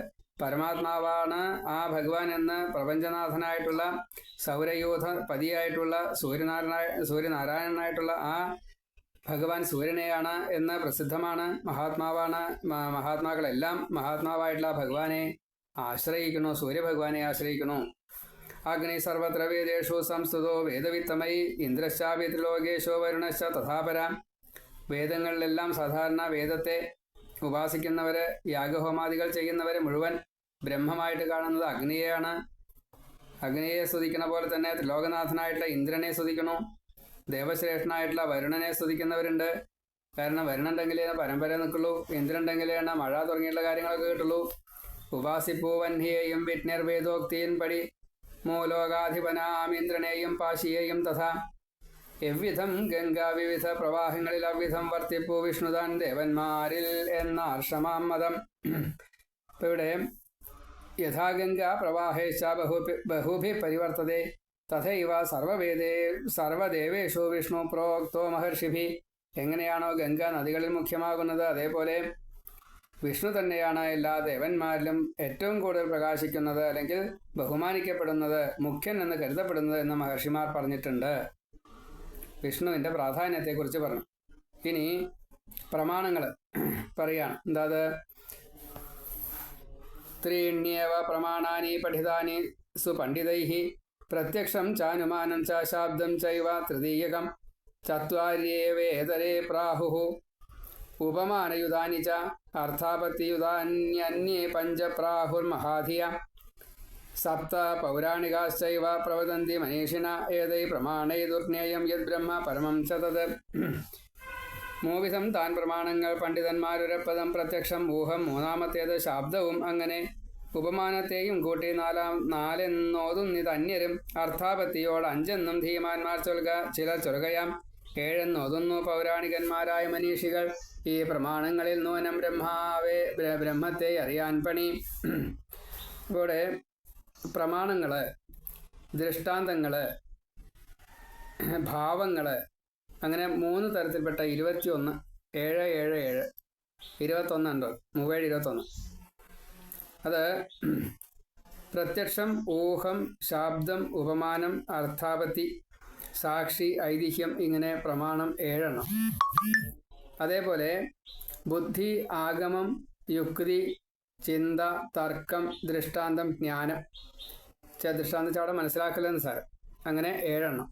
പരമാത്മാവാണ് ആ ഭഗവാൻ എന്ന് പ്രപഞ്ചനാഥനായിട്ടുള്ള സൗരയൂഥ പതിയായിട്ടുള്ള സൂര്യനാരായണനായിട്ടുള്ള ആ ഭഗവാൻ സൂര്യനെയാണ് എന്ന് പ്രസിദ്ധമാണ്. മഹാത്മാവാണ്. മഹാത്മാക്കളെല്ലാം മഹാത്മാവായിട്ടുള്ള ഭഗവാനെ ആശ്രയിക്കുന്നു, സൂര്യഭഗവാനെ ആശ്രയിക്കുന്നു. അഗ്നി സർവത്ര വേദേഷു സംസ്തുതോ വേദവിത്തമയി ഇന്ദ്രശ്ചാപി ത്രിലോകേശോ വരുണശ്ച തഥാപര. വേദങ്ങളിലെല്ലാം സാധാരണ വേദത്തെ ഉപാസിക്കുന്നവര്, യാഗഹോമാദികൾ ചെയ്യുന്നവര് മുഴുവൻ ബ്രഹ്മമായിട്ട് കാണുന്നത് അഗ്നിയെയാണ്. അഗ്നിയെ സ്തുതിക്കുന്ന പോലെ തന്നെ ത്രിലോകനാഥനായിട്ടുള്ള ഇന്ദ്രനെ സ്തുതിക്കണു. ദേവശ്രേഷ്ഠനായിട്ടുള്ള വരുണനെ സ്തുതിക്കുന്നവരുണ്ട്. കാരണം വരുണുണ്ടെങ്കിലേ പരമ്പര നിൽക്കുള്ളൂ, ഇന്ദ്രനുണ്ടെങ്കിലാണ് മഴ തുടങ്ങിയിട്ടുള്ള കാര്യങ്ങളൊക്കെ കിട്ടുള്ളൂ. ഉപാസിപ്പൂവന്ഹിയെയും വിജ്ഞർവേദോക്തിയിൻ പടി മൂലോകാധിപനാമിന്ദ്രനെയും പാശിയെയും തഥാ. എவ்விധം ഗംഗ വിവിധ പ്രവാഹങ്ങളിൽ അവ്വിധം വർത്തിപ്പൂ വിഷ്ണുതാൻ ദേവന്മാരിൽ എന്ന അർഷമാം മതം. ഇപ്പൊ ഇവിടെ യഥാഗംഗ പ്രവാഹേശ ബഹുഭി പരിവർത്തതേ തഥൈവ സർവദേവേഷു വിഷ്ണു പ്രോക്തോ മഹർഷിഭി. എങ്ങനെയാണോ ഗംഗ നദികളിൽ മുഖ്യമാകുന്നത്, അതേപോലെ വിഷ്ണു തന്നെയാണ് എല്ലാ ദേവന്മാരിലും ഏറ്റവും കൂടുതൽ പ്രകാശിക്കുന്നത്, അല്ലെങ്കിൽ ബഹുമാനിക്കപ്പെടുന്നത്, മുഖ്യൻ എന്ന് കരുതപ്പെടുന്നത് എന്ന് മഹർഷിമാർ പറഞ്ഞിട്ടുണ്ട്. വിഷ്ണുവിൻ്റെ പ്രാധാന്യത്തെക്കുറിച്ച് പറഞ്ഞു. ഇനി പ്രമാണങ്ങൾ പറയാണ്. എന്താത്? ത്രീണ്യേവ പ്രമാണാനി പഠിതാനി സുപണ്ഡിതൈഃ പ്രത്യക്ഷം ചാനുമാനം ച ശാബ്ദം ചൈവ തൃതീയകം ചത്വാര്യേവേതരേ പ്രാഹുഃ ഉപമാനയുതാനി ച അർത്ഥാപത്തിയുതാന്യന്യേ പഞ്ചപ്രാഹുർമഹാധിയ സപ്ത പൗരാണികാശ്ചൈവ പ്രവദന്തി മനീഷിന ഏതൈ പ്രമാണൈ ദുർജ്ഞേയം യദ്ബ്രഹ്മ പരമം ച തത്. മൂവിധം താൻ പ്രമാണങ്ങൾ പണ്ഡിതന്മാരുരപ്പദം പ്രത്യക്ഷം ഊഹം മൂന്നാമത്തേത് ശാബ്ദവും അങ്ങനെ ഉപമാനത്തെയും കൂട്ടി നാലെന്നോതുന്നിതന്യരും അർത്ഥാപത്തിയോട് 5 എന്നും ധീമാന്മാർ ചിലർ ചൊൽകയാം 7 എന്നോതുന്നു പൗരാണികന്മാരായ മനീഷികൾ. ഈ പ്രമാണങ്ങളിൽ നൂനം ബ്രഹ്മത്തെ അറിയാൻ പണി. ഇവിടെ പ്രമാണങ്ങള്, ദൃഷ്ടാന്തങ്ങള്, ഭാവങ്ങള്, അങ്ങനെ 3 തരത്തിൽപ്പെട്ട 21 7 7 7 21 ഉണ്ടോ? 7 21. അത് പ്രത്യക്ഷം, ഊഹം, ശാബ്ദം, ഉപമാനം, അർത്ഥാപത്തി, സാക്ഷി, ഐതിഹ്യം, ഇങ്ങനെ പ്രമാണം 7 എണ്ണം. അതേപോലെ ബുദ്ധി, ആഗമം, യുക്തി, ചിന്ത, തർക്കം, ദൃഷ്ടാന്തം, ജ്ഞാനം. ദൃഷ്ടാന്തം അവിടെ മനസ്സിലാക്കലെന്ന് സാർ. അങ്ങനെ 7 എണ്ണം.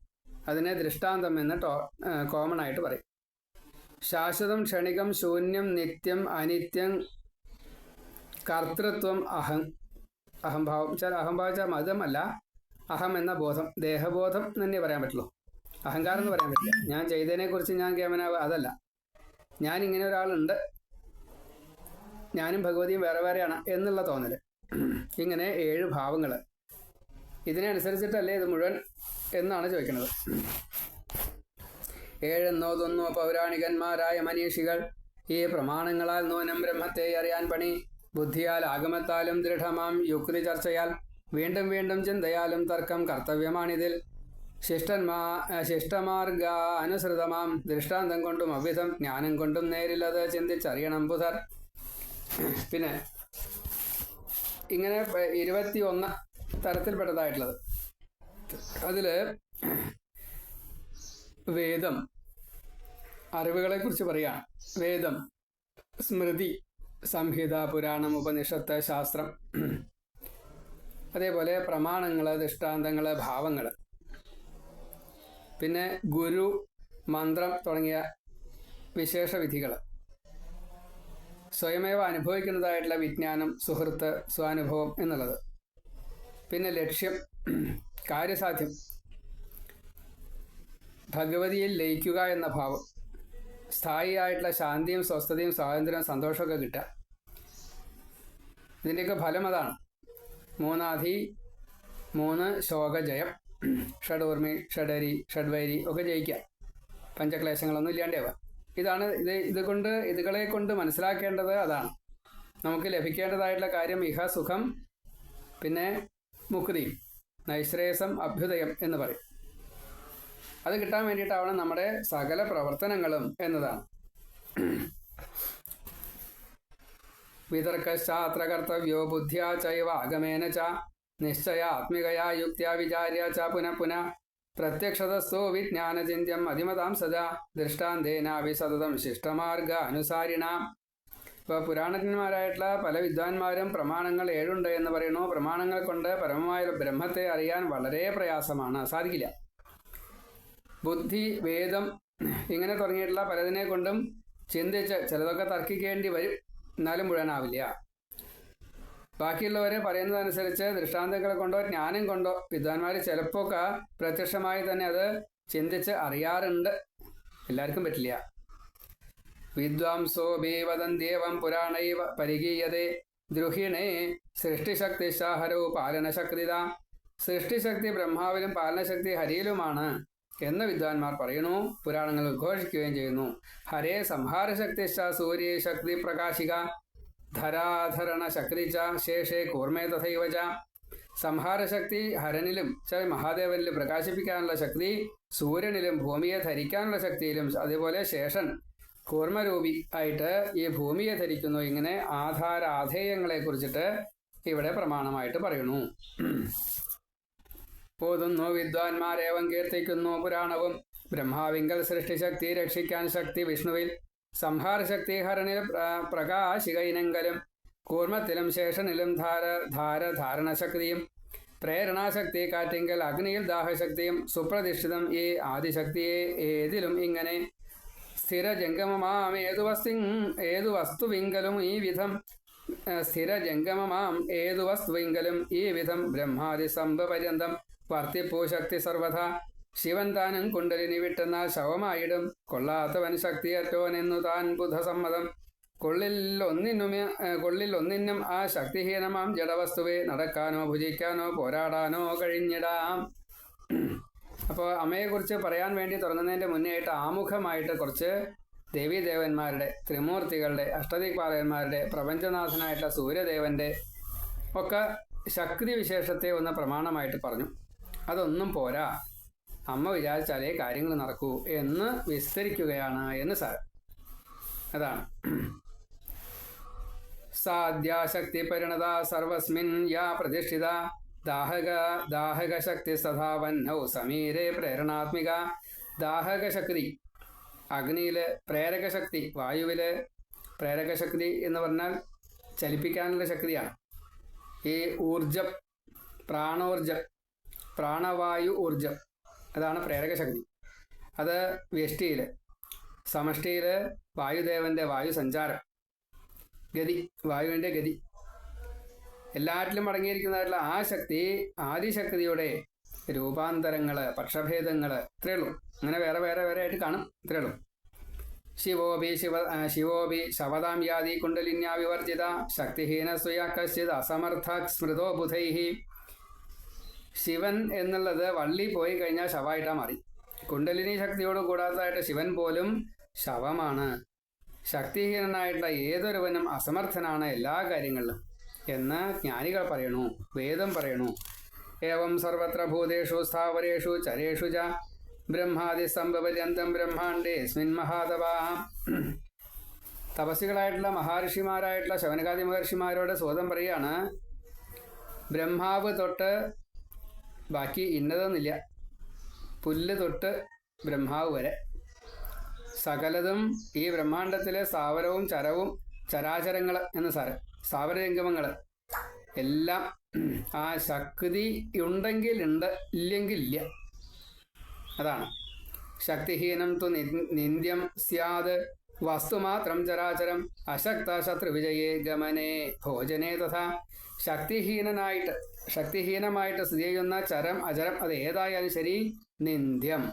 അതിനെ ദൃഷ്ടാന്തം എന്ന് കോമൺ ആയിട്ട് പറയും. ശാശ്വതം, ക്ഷണികം, ശൂന്യം, നിത്യം, അനിത്യം, കർത്തൃത്വം, അഹംഭാവം. അഹംഭാവം വെച്ചാൽ മതമല്ല, അഹം എന്ന ബോധം, ദേഹബോധം തന്നെ പറയാൻ പറ്റുള്ളൂ. അഹങ്കാരം എന്ന് പറയാൻ പറ്റില്ല. ഞാൻ ചെയ്തതിനെക്കുറിച്ച് ഞാൻ കേമനാവ്, അതല്ല. ഞാൻ ഇങ്ങനെ ഒരാളുണ്ട്, ഞാനും ഭഗവതിയും വേറെ വേറെയാണ് എന്നുള്ള തോന്നല്. ഇങ്ങനെ 7 ഭാവങ്ങൾ. ഇതിനെ അനുസരിച്ചിട്ടല്ലേ ഇത് മുഴുവൻ എന്നാണ് ചോദിക്കുന്നത്. 7 എന്നോതൊന്നു പൗരാണികന്മാരായ മനീഷികൾ. ഈ പ്രമാണങ്ങളാൽ നൂനം ബ്രഹ്മത്തെ അറിയാൻ പണി. ബുദ്ധിയാൽ, ആഗമത്താലും, ദൃഢമാം യുക്തി ചർച്ചയാൽ, വീണ്ടും വീണ്ടും ചിന്തയാലും തർക്കം കർത്തവ്യമാണിതിൽ. ശിഷ്ടമാർഗാനുസൃതമാം ദൃഷ്ടാന്തം കൊണ്ടും അവ്വിധം ജ്ഞാനം കൊണ്ടും നേരിലത് ചിന്തിച്ചറിയണം ബുധർ. പിന്നെ ഇങ്ങനെ 21 തരത്തിൽപ്പെട്ടതായിട്ടുള്ളത്. അതിൽ വേദം, അറിവുകളെക്കുറിച്ച് പറയുകയാണ്. വേദം, സ്മൃതി, സംഹിത, പുരാണം, ഉപനിഷത്ത്, ശാസ്ത്രം. അതേപോലെ പ്രമാണങ്ങൾ, ദൃഷ്ടാന്തങ്ങൾ, ഭാവങ്ങൾ. പിന്നെ ഗുരു, മന്ത്രം തുടങ്ങിയ വിശേഷവിധികൾ. സ്വയമേവ അനുഭവിക്കുന്നതായിട്ടുള്ള വിജ്ഞാനം, സുഹൃത്ത്, സ്വാനുഭവം എന്നുള്ളത്. പിന്നെ ലക്ഷ്യം, കാര്യസാധ്യം, ഭഗവതിയിൽ ലയിക്കുക എന്ന ഭാവം. സ്ഥായിയായിട്ടുള്ള ശാന്തിയും സ്വസ്ഥതയും സ്വാതന്ത്ര്യവും സന്തോഷമൊക്കെ കിട്ടുക. ഇതിൻ്റെയൊക്കെ ഫലം അതാണ്. മൂന്നാധി 3 ശോകജയം, ഷഡൂർമി, ഷഡരി, ഷഡ്വൈരി ഒക്കെ ജയിക്കുക, പഞ്ചക്ലേശങ്ങളൊന്നും ഇല്ലാണ്ടാവുക. ഇതുകളെ കൊണ്ട് മനസ്സിലാക്കേണ്ടത് അതാണ്. നമുക്ക് ലഭിക്കേണ്ടതായിട്ടുള്ള കാര്യം ഇഹ സുഖം, പിന്നെ മുക്തി, നൈശ്രേയസം, അഭ്യുദയം എന്ന് പറയും. അത് കിട്ടാൻ വേണ്ടിയിട്ടാവണം നമ്മുടെ സകല പ്രവർത്തനങ്ങളും എന്നതാണ്. വിതർക്കശ്ചാത്ര കർത്തവ്യോ ബുദ്ധ്യാ ചൈവ ആഗമേന ച നിശ്ചയാത്മികയാ യുക്ത്യാ വിചാര്യ ച പുനഃ പുനഃ പ്രത്യക്ഷതസ്തു വിജ്ഞാനചിന്യം അതിമതാം സദാ ദൃഷ്ടാന്തേനാവി സതതം ശിഷ്ടമാർഗ അനുസാരിണ. ഇപ്പോൾ പുരാണന്മാരായിട്ടുള്ള പല വിദ്വാൻമാരും പ്രമാണങ്ങൾ 7 എന്ന് പറയുന്നു. പ്രമാണങ്ങൾ കൊണ്ട് പരമമായ ബ്രഹ്മത്തെ അറിയാൻ വളരെ പ്രയാസമാണ്, സാധിക്കില്ല. ബുദ്ധി, വേദം ഇങ്ങനെ തുടങ്ങിയിട്ടുള്ള പലതിനെ കൊണ്ടും ചിന്തിച്ച് ചിലതൊക്കെ തർക്കിക്കേണ്ടി വരും, എന്നാലും മുഴുവനാവില്ല. ബാക്കിയുള്ളവരെ പറയുന്നതനുസരിച്ച് ദൃഷ്ടാന്തങ്ങളെ കൊണ്ടോ ജ്ഞാനം കൊണ്ടോ വിദ്വാൻമാർ ചിലപ്പോൾ പ്രത്യക്ഷമായി തന്നെ അത് ചിന്തിച്ച് അറിയാറുണ്ട്. എല്ലാവർക്കും പറ്റില്ല. വിദ്വാംസോ വദന്ത്യേവം പുരാണൈവ പരിഗീയതേ ദ്രുഹിണേ സൃഷ്ടിശക്തിശാഹരോ പാലനശക്തിത. സൃഷ്ടിശക്തി ബ്രഹ്മാവിലും പാലനശക്തി ഹരിയിലുമാണ് എന്ന് വിദ്വാൻമാർ പറയുന്നു, പുരാണങ്ങൾ ഉദ്ഘോഷിക്കുകയും ചെയ്യുന്നു. ഹരേ സംഹാരശക്തിശ്ച സൂര്യേ ശക്തി പ്രകാശിക ധരാധരണ ശക്തി ച ശേഷേ കൂർമേ തഥൈവ ച. സംഹാരശക്തി ഹരനിലും മഹാദേവനിലും പ്രകാശിപ്പിക്കാനുള്ള ശക്തി, സൂര്യനിലും ഭൂമിയെ ധരിക്കാനുള്ള ശക്തിയിലും, അതേപോലെ ശേഷൻ കൂർമ്മരൂപി ആയിട്ട് ഈ ഭൂമിയെ ധരിക്കുന്നു. ഇങ്ങനെ ആധാരാധേയങ്ങളെ കുറിച്ചിട്ട് ഇവിടെ പ്രമാണമായിട്ട് പറയുന്നു. ഓതുന്നു വിദ്വാൻമാരേവം കീർത്തിക്കുന്നു പുരാണവും. ബ്രഹ്മാവിങ്കൽ സൃഷ്ടിശക്തി, രക്ഷിക്കാൻ ശക്തി വിഷ്ണുവിൽ, സംഹാരശക്തി ഹരനിൽ പ്രകാശികയിനെങ്കിലും, കൂർമ്മത്തിലും ശേഷനിലും ധാരണശക്തിയും, പ്രേരണാശക്തി കാറ്റിങ്കൽ അഗ്നിയിൽ ദാഹശക്തിയും, സുപ്രതിഷ്ഠിതം ഈ ആദിശക്തിയെ ഏതിലും ഇങ്ങനെ സ്ഥിരജംഗമമാം ഏതു വസ്തുവിങ്കലും ഈ വിധം ഈ വിധം ബ്രഹ്മാദി സംഭപര്യന്തം വർത്തിപ്പൂ ശക്തി സർവഥ. ശിവൻ താനും കുണ്ടലിനി വിട്ടെന്നാൽ ശവമായിടും കൊള്ളാത്തവൻ ശക്തിയറ്റോനെന്നു താൻ ബുധസമ്മതം. കൊള്ളിൽ ഒന്നിനും ആ ശക്തിഹീനമാം ജഡവസ്തുവെ നടക്കാനോ ഭുജിക്കാനോ പോരാടാനോ കഴിഞ്ഞിടാം. അപ്പോൾ അമ്മയെക്കുറിച്ച് പറയാൻ വേണ്ടി തുടങ്ങുന്നതിൻ്റെ മുന്നേ ആയിട്ട് ആമുഖമായിട്ട് കുറച്ച് ദേവീദേവന്മാരുടെ, ത്രിമൂർത്തികളുടെ, അഷ്ടദിക്പാലകന്മാരുടെ, പ്രപഞ്ചനാഥനായിട്ടുള്ള സൂര്യദേവൻ്റെ ഒക്കെ ശക്തി വിശേഷത്തെ ഒന്ന് പ്രമാണമായിട്ട് പറഞ്ഞു. അതൊന്നും പോരാ, അമ്മ വിചാരിച്ചാലേ കാര്യങ്ങൾ നടക്കൂ എന്ന് വിസ്തരിക്കുകയാണ് എന്ന് സാർ. അതാണ് സാധ്യാശക്തി പരിണത സർവസ്മിൻ യാ പ്രതിഷ്ഠിത ദാഹകശക്തി സദാവന്നൗ സമീരേ പ്രേരണാത്മിക. ദാഹകശക്തി അഗ്നിയില്, പ്രേരകശക്തി വായുവില്. പ്രേരകശക്തി എന്ന് പറഞ്ഞാൽ ചലിപ്പിക്കാനുള്ള ശക്തിയാണ്. ഈ ഊർജം, പ്രാണോർജം, പ്രാണവായു ഊർജം, അതാണ് പ്രേരകശക്തി. അത് വ്യഷ്ടിയില്. സമഷ്ടിയില് വായുദേവന്റെ വായു സഞ്ചാരം, ഗതി, വായുവിൻ്റെ ഗതി, എല്ലാറ്റിലും അടങ്ങിയിരിക്കുന്നതായിട്ടുള്ള ആ ശക്തി ആദിശക്തിയുടെ രൂപാന്തരങ്ങൾ, പക്ഷഭേദങ്ങൾ, ഇത്രയേ ഉള്ളൂ. അങ്ങനെ വേറെ വേറെ വേറെ ആയിട്ട് കാണും, ഇത്രയേ ഉള്ളൂ. ശിവോപി ശവതാം യാതി കുണ്ടലിന്യാ വിവർജിത ശക്തിഹീന സ്വയ കശ്ചിത് അസമർത്ഥ സ്മൃതോ ബുധൈഹി. ശിവൻ എന്നുള്ളത് വള്ളി പോയി കഴിഞ്ഞാൽ ശവമായിട്ടാണ് മാറി. കുണ്ടലിനി ശക്തിയോട് കൂടാത്തതായിട്ട് ശിവൻ പോലും ശവമാണ്. ശക്തിഹീനനായിട്ടുള്ള ഏതൊരുവനും അസമർത്ഥനാണ് എല്ലാ കാര്യങ്ങളിലും എന്ന് ജ്ഞാനികൾ പറയണു, വേദം പറയണു. ഏവം സർവത്ര ഭൂതേഷു സ്ഥാവരേഷു ചരേഷു ച ബ്രഹ്മാദി സംഭവര്യന്തം ബ്രഹ്മാണ്ടേസ്മിൻ മഹാതപാ. തപസ്സികളായിട്ടുള്ള മഹർഷിമാരായിട്ടുള്ള ശവനകാദി മഹർഷിമാരോട് സ്വതം പറയുകയാണ്, ബ്രഹ്മാവ് തൊട്ട് ബാക്കി ഇന്നതൊന്നുമില്ല, പുല്ല് തൊട്ട് ബ്രഹ്മാവ് വരെ സകലതും ഈ ബ്രഹ്മാണ്ടത്തിലെ സ്ഥാവരവും ചരവും ചരാചരങ്ങൾ എന്ന് സാരം, സ്ഥാവരജംഗമങ്ങൾ എല്ലാം ആ ശക്തി ഉണ്ടെങ്കിൽ ഉണ്ട്, ഇല്ലെങ്കിൽ ഇല്ല. അതാണ് ശക്തിഹീനം തു നിന്ദ്യം സ്യാത് വസ്തുമാത്രം ചരാചരം അശക്ത ശത്രുവിജയേ ഗമനേ ഭോജനേ തഥാ. ശക്തിഹീനമായിട്ട് സ്ഥിതി ചെയ്യുന്ന ചരം അചരം അത് ഏതായാലും ശരി നിന്ദ്യം,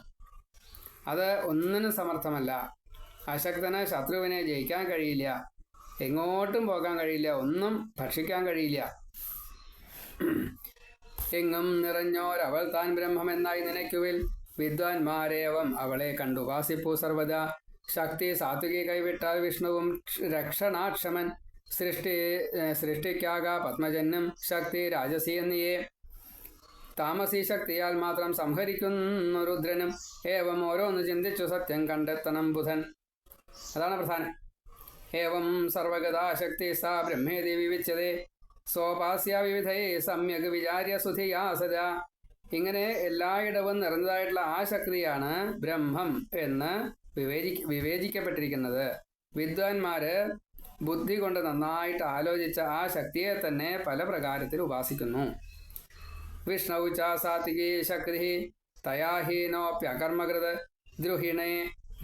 അത് ഒന്നിനും സമർത്ഥമല്ല. അശക്തന് ശത്രുവിനെ ജയിക്കാൻ കഴിയില്ല, എങ്ങോട്ടും പോകാൻ കഴിയില്ല, ഒന്നും ഭക്ഷിക്കാൻ കഴിയില്ല. എങ്ങും നിറഞ്ഞോരവൾ താൻ ബ്രഹ്മമെന്നായി നനയ്ക്കുവിൽ. വിദ്വാൻമാരേവം അവളെ കണ്ടുപാസിപ്പൂ സർവദാ. ശക്തി സാത്വികി കൈവിട്ടാൽ വിഷ്ണുവും രക്ഷണാക്ഷമൻ. സൃഷ്ടിക്കാക പത്മജന്യം ശക്തി രാജസി എന്നിയേ. താമസി ശക്തിയാൽ മാത്രം സംഹരിക്കുന്നു രുദ്രനും. ഏവം ഓരോന്ന് ചിന്തിച്ചു സത്യം കണ്ടെത്തണം ബുധൻ. അതാണ് പ്രധാനം. ഏവം സർവഗതാശക്തി സാ ബ്രഹ്മേതി വിവിച്യതേ. സോപാസ്യ വിവിധേ സമ്യക് വിചാര്യ സുധിയാ സദാ. ഇങ്ങനെ എല്ലായിടവും നിറഞ്ഞതായിട്ടുള്ള ആ ശക്തിയാണ് ബ്രഹ്മം എന്ന് വിവേചിക്കപ്പെട്ടിരിക്കുന്നത്. വിദ്വാൻമാര് ബുദ്ധി കൊണ്ട് നന്നായിട്ട് ആലോചിച്ച ആ ശക്തിയെ തന്നെ പല പ്രകാരത്തിൽ ഉപാസിക്കുന്നു. വിഷ്ണു ച സാത്വികി ശക്തി തയാ ഹീനോപ്യകർമ്മകൃത്. ദ്രുഹിണേ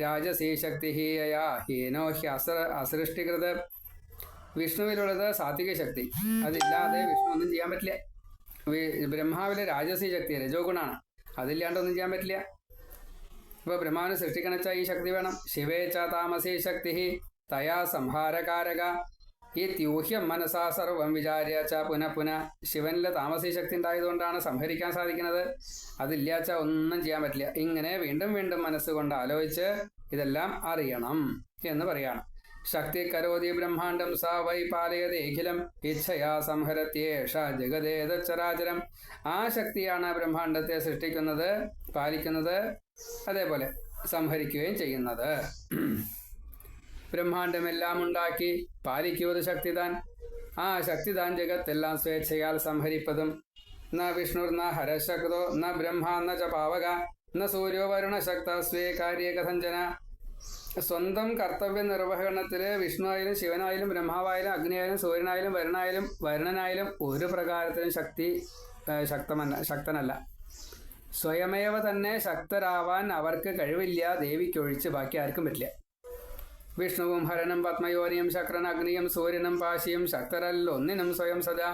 രാജസീ ശക്തി യയാ ഹീനോ അസൃഷ്ടികൃത്. വിഷ്ണുവിലുള്ളത് സാത്വിക ശക്തി, അതില്ലാതെ വിഷ്ണു ഒന്നും ചെയ്യാൻ പറ്റില്ല. ബ്രഹ്മാവിലെ രാജസീ ശക്തി രജോ ഗുണാണ്, അതില്ലാണ്ടൊന്നും ചെയ്യാൻ പറ്റില്ല. അപ്പോൾ ബ്രഹ്മാവിനെ സൃഷ്ടിക്കണച്ച ഈ ശക്തി വേണം. ശിവേ ച താമസീ ശക്തി തയാ സംഹാരകാരക. ഈ ത്യൂഹ്യം മനസാ സർവം വിചാര്യ ച പുനഃ പുനഃ. ശിവനിലെ താമസീ ശക്തി ഉണ്ടായതുകൊണ്ടാണ് സംഹരിക്കാൻ സാധിക്കുന്നത്. അതില്ലാച്ച ഒന്നും ചെയ്യാൻ പറ്റില്ല. ഇങ്ങനെ വീണ്ടും വീണ്ടും മനസ്സുകൊണ്ട് ആലോചിച്ച് ഇതെല്ലാം അറിയണം എന്ന് പറയാണ്. ശക്തി കരോതി ബ്രഹ്മാണ്ടം സാ വൈ പാലയതേഖിലം ഇച്ഛയാ സംഹരത്യേഷ ജഗദേതച്ചരാചരം. ആ ശക്തിയാണ് ബ്രഹ്മാണ്ടത്തെ സൃഷ്ടിക്കുന്നത്, പാലിക്കുന്നത്, അതേപോലെ സംഹരിക്കുകയും ചെയ്യുന്നത്. ബ്രഹ്മാണ്ടമെല്ലാം ഉണ്ടാക്കി പാലിക്കുவது ശക്തിതാൻ. ആ ശക്തിതാൻ ജഗത്തെല്ലാം സ്വേച്ഛയാൽ സംഹരിപ്പതും. ന വിഷ്ണുർ ന ഹരശക്തോ ന ബ്രഹ്മ ന ച പാവക ന സൂര്യോ വരുണശക്ത സ്വേ കാര്യ കഥഞ്ജന. സ്വന്തം കർത്തവ്യ നിർവഹണത്തിൽ വിഷ്ണുവായാലും ശിവനായാലും ബ്രഹ്മാവായാലും അഗ്നിയായാലും സൂര്യനായാലും വരുണനായാലും ഒരു പ്രകാരത്തിലും ശക്തനല്ല. സ്വയമേവ തന്നെ ശക്തരാവാൻ അവർക്ക് കഴിവില്ല. ദേവിക്കൊഴിച്ച് ബാക്കി ആർക്കും പറ്റില്ല. വിഷ്ണുവും ഹരനും പത്മയോനിയും ശക്രൻ അഗ്നിയും സൂര്യനും പാശിയും ശക്തരല്ലൊന്നിനും സ്വയം സദാ.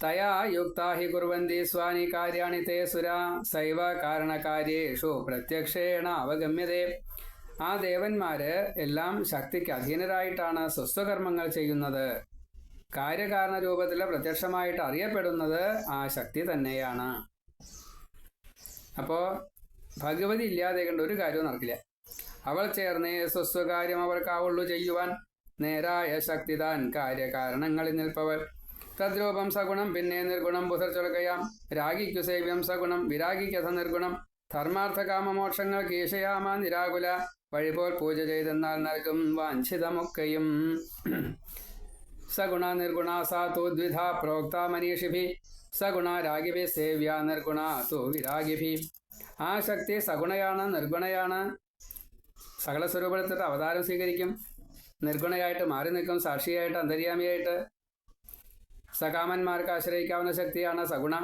തയാ യുക്താ ഹി കുർവന്തി സ്വാനി കാര്യാണി തേ സുരാ. സൈവ കാരണകാര്യേഷു പ്രത്യക്ഷേണ അവഗമ്യതേ. ആ ദേവന്മാര് എല്ലാം ശക്തിക്ക് അധീനരായിട്ടാണ് സ്വസ്വകർമ്മങ്ങൾ ചെയ്യുന്നത്. കാര്യകാരണ രൂപത്തിൽ പ്രത്യക്ഷമായിട്ട് അറിയപ്പെടുന്നത് ആ ശക്തി തന്നെയാണ്. അപ്പോൾ ഭഗവതി ഇല്ലാതെ കൊണ്ട് ഒരു കാര്യവും നടക്കില്ല. അവൾ ചേർന്നേ സ്വസ്വകാര്യം അവർക്കാവുള്ളൂ ചെയ്യുവാൻ. നേരായ ശക്തിതാൻ കാര്യകാരണങ്ങളിൽ നിൽപ്പവൾ. തദ്രൂപം സഗുണം പിന്നെ നിർഗുണം ബുധർ ചൊൽകയാം. രാഗിക്കു സേവ്യം സഗുണം വിരാഗിക്കഥ നിർഗുണം. ധർമാർത്ഥകാമമോക്ഷങ്ങൾ കീശയാമ നിരാകുല. വഴിപോൽ പൂജ ചെയ്തെന്നാൽ നൽകും വാഞ്ചിതമൊക്കെയും. സഗുണ നിർഗുണ സാ തു ദ്വിധ പ്രോക്ത മനീഷിഭി. സഗുണ രാഗിഭി സേവ്യ നിർഗുണ തു വിരാഗിഭി. ആ ശക്തി സഗുണയാണ്, നിർഗുണയാണ്. സകല സ്വരൂപത്തിട്ട് അവതാരം സ്വീകരിക്കും. നിർഗുണയായിട്ട് മാറി നിൽക്കും, സാക്ഷിയായിട്ട് അന്തര്യാമിയായിട്ട്. സകാമന്മാർക്ക് ആശ്രയിക്കാവുന്ന ശക്തിയാണ് സഗുണ.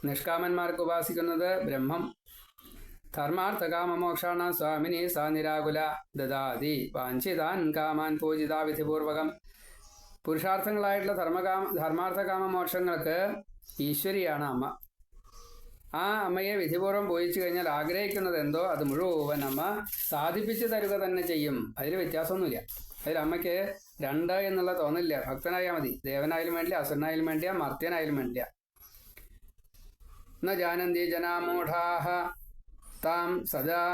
നിഷ്കാമന്മാർക്ക് ഉപാസിക്കുന്നത് ബ്രഹ്മം. ധർമാർത്ഥകാമമോക്ഷാണ് സ്വാമിനി സാ നിരാകുല. ദദാതി വാഞ്ചിതാൻ കാമാൻ പൂജിതാ വിധിപൂർവകം. പുരുഷാർത്ഥങ്ങളായിട്ടുള്ള ധർമാർത്ഥകാമ മോക്ഷങ്ങൾക്ക് ഈശ്വരിയാണ് അമ്മ. ആ അമ്മയെ വിധിപൂർവ്വം പൂജിച്ചു കഴിഞ്ഞാൽ ആഗ്രഹിക്കുന്നത് എന്തോ അത് മുഴുവൻ അമ്മ സാധിപ്പിച്ചു തരുക തന്നെ ചെയ്യും. അതിൽ വ്യത്യാസമൊന്നുമില്ല. അതിൽ അമ്മയ്ക്ക് രണ്ട് എന്നുള്ള തോന്നില്ല. ഭക്തനായാൽ മതി. ദേവനായാലും വേണ്ടില്ല, അസുരനായാലും വേണ്ടിയ, മർത്യനായാലും വേണ്ടില്ല. ന ജാനന്തി ജനാമൂഢാഹ താം സദാ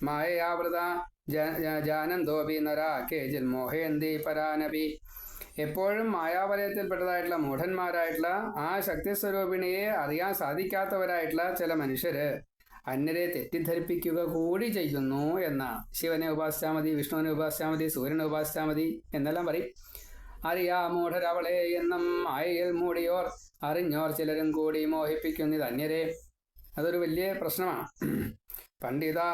മായയാവൃത ജാനന്തോപി നരാ കേജിൽ മോഹയന്തി പരാനപി. എപ്പോഴും മായാവലയത്തിൽപ്പെട്ടതായിട്ടുള്ള മൂഢന്മാരായിട്ടുള്ള ആ ശക്തിസ്വരൂപിണിയെ അറിയാൻ സാധിക്കാത്തവരായിട്ടുള്ള ചില മനുഷ്യര് അന്യരെ തെറ്റിദ്ധരിപ്പിക്കുക കൂടി ചെയ്യുന്നു എന്നാണ്. ശിവനെ ഉപാസിച്ചാൽ മതി, വിഷ്ണുവിനെ ഉപാസിച്ചാൽ മതി, സൂര്യനെ ഉപാസിച്ചാൽ മതി എന്നെല്ലാം പറയും. അറിയാ മൂഢരവളെ എന്നും മായയിൽ മൂടിയോർ അറിഞ്ഞോർ ചിലരും കൂടി മോഹിപ്പിക്കുന്നത് അന്യരെ. അതൊരു വലിയ പ്രശ്നമാണ്. പണ്ഡിതാ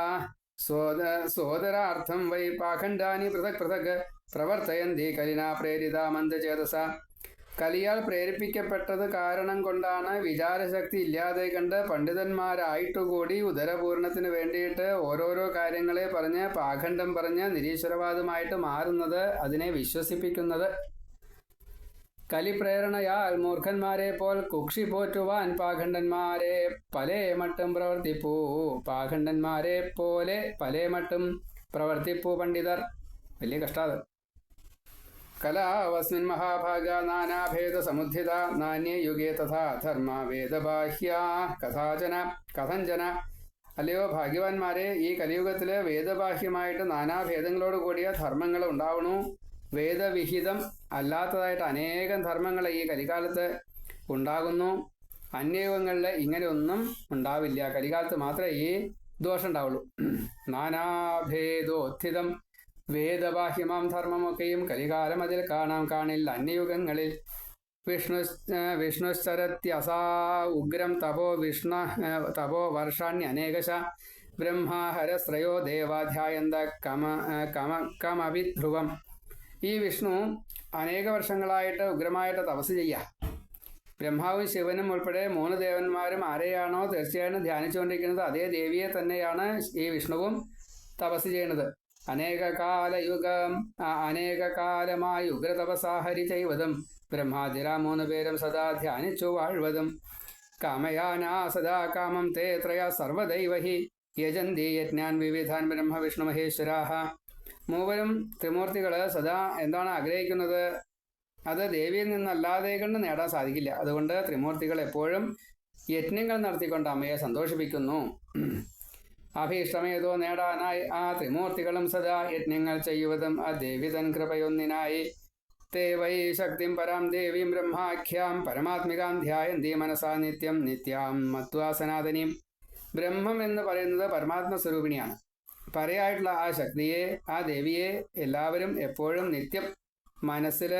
സോദരാർത്ഥം വൈ പാഖണ്ഡാനി പൃഥക് പൃഥക് പ്രവർത്തയന്തി കലിനാ പ്രേരിത മന്ദചേതസ. കലിയാൽ പ്രേരിപ്പിക്കപ്പെട്ടത് കാരണം കൊണ്ടാണ് വിചാരശക്തി ഇല്ലാതെ കണ്ട് പണ്ഡിതന്മാരായിട്ടുകൂടി ഉദരപൂർണത്തിന് വേണ്ടിയിട്ട് ഓരോരോ കാര്യങ്ങളെ പറഞ്ഞ് പാഖണ്ഡം പറഞ്ഞ് നിരീശ്വരവാദമായിട്ട് മാറുന്നത്, അതിനെ വിശ്വസിപ്പിക്കുന്നത്. കലിപ്രേരണയാൽ മൂർഖന്മാരെ പോൽ കുക്ഷി പോറ്റുവാൻ പാഖണ്ഡന്മാരെ പലേ മട്ടും പ്രവർത്തിപ്പൂ. പാഖണ്ഡന്മാരെ പോലെ പലേ മട്ടും പ്രവർത്തിപ്പൂ പണ്ഡിതർ. വലിയ കഷ്ടാത്. കലാവസ്മിൻ മഹാഭാഗ നാനാഭേദസമുദ്ധിത നാന്യേ യുഗേ തഥാ ധർമ്മ വേദബാഹ്യാ കഥഞ്ചന. അല്ലയോ ഭാഗ്യവാന്മാരെ, ഈ കലിയുഗത്തില് വേദബാഹ്യമായിട്ട് നാനാഭേദങ്ങളോട് കൂടിയ ധർമ്മങ്ങൾ ഉണ്ടാവണു. വേദവിഹിതം അല്ലാത്തതായിട്ട് അനേകം ധർമ്മങ്ങൾ ഈ കലികാലത്ത് ഉണ്ടാകുന്നു. അന്യയുഗങ്ങളിൽ ഇങ്ങനെയൊന്നും ഉണ്ടാവില്ല. കലികാലത്ത് മാത്രമേ ഈ ദോഷം ഉണ്ടാവുള്ളൂ. നാനാഭേദോത്ഥിതം വേദബാഹ്യമാം ധർമ്മമൊക്കെയും കലികാലം അതിൽ കാണില്ല. അന്യയുഗങ്ങളിൽ വിഷ്ണുശ്ചരത്യസാ ഉഗ്രം തപോ വർഷാണ്യനേകശ ബ്രഹ്മാഹരശ്രയോ ദേവാധ്യായന്ത കമവിധ്രുവം. ഈ വിഷ്ണു അനേക വർഷങ്ങളായിട്ട് ഉഗ്രമായിട്ട് തപസ് ചെയ്യുക. ബ്രഹ്മാവും ശിവനും ഉൾപ്പെടെ 3 ദേവന്മാരും ആരെയാണോ തീർച്ചയായും ധ്യാനിച്ചുകൊണ്ടിരിക്കുന്നത് അതേ ദേവിയെ തന്നെയാണ് ഈ വിഷ്ണുവും തപസ് ചെയ്യുന്നത്. അനേകകാലമായി ഉഗ്രതപസാഹരി ചെയ്വതും ബ്രഹ്മാതിരാ 3 പേരും സദാ ധ്യാനിച്ചു വാഴ്വതും. കാമയാനാ സദാ കാമം തേ ത്രയ സർവദൈവഹി യജന്തി യജ്ഞാൻ വിവിധാൻ ബ്രഹ്മ വിഷ്ണു മഹേശ്വരാഹ. മൂവരും ത്രിമൂർത്തികൾ സദാ എന്താണ് ആഗ്രഹിക്കുന്നത്? അത് ദേവിയിൽ നിന്നല്ലാതെ കൊണ്ട് നേടാൻ സാധിക്കില്ല. അതുകൊണ്ട് ത്രിമൂർത്തികൾ എപ്പോഴും യജ്ഞങ്ങൾ നടത്തിക്കൊണ്ട് അമ്മയെ സന്തോഷിപ്പിക്കുന്നു. അഭീഷ്ടമേതോ നേടാനായി ആ ത്രിമൂർത്തികളും സദാ യജ്ഞങ്ങൾ ചെയ്യുവതും ആ ദേവി തൻ കൃപയൊന്നിനായി. തേ വൈ ശക്തിം പരാം ദേവീം ബ്രഹ്മാഖ്യാം പരമാത്മികാം ധ്യായന്തി മനസാ നിത്യം നിത്യാം മത്വാ സനാതനീം. ബ്രഹ്മം എന്ന് പറയുന്നത് പരമാത്മസ്വരൂപിണിയാണ്. പരയായിട്ടുള്ള ആ ശക്തിയെ, ആ ദേവിയെ എല്ലാവരും എപ്പോഴും നിത്യം മനസ്സിൽ